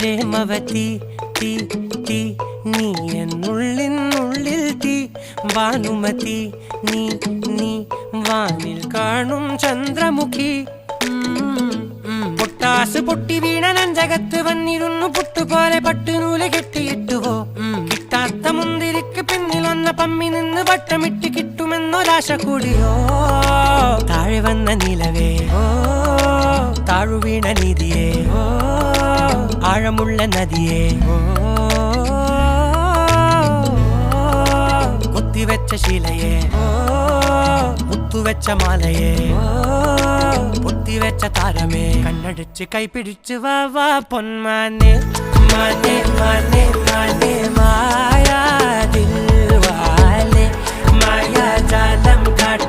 പ്രേമവതി തീ തീ നീ എന്നുള്ളിൽ തീ ഭാനുമതി നീ നീ വാനിൽ കാണും ചന്ദ്രമുഖി പൊട്ടാസ് പൊട്ടി വീണ നെഞ്ചകത്ത് വന്നിരുന്നു പുട്ടുപോലെ പട്ടുനൂല് കെട്ടിയിട്ടുവോ കിട്ടാത്ത മുന്തിരിക്ക് പിന്നിൽ വന്ന പമ്മി നിന്ന് വട്ടമിട്ട് കിട്ടുമെന്നൊരാശ കൂടിയോ താഴെ വന്ന നിലവേ താഴു വീണ നിധിയേ ആഴമുള്ള നദിയേ കൊത്തിവെച്ച ശിലയേ മുത്തുവെച്ച മാലയേ പൊത്തിവെച്ച താരമേ കണ്ണടിച്ച് കൈപിടിച്ച് വാ വാ പൊന്മാനെ മാനെ മാനെ മാനെ മായാ ദിൽവാലെ മായാ ജാലം കാട്ടി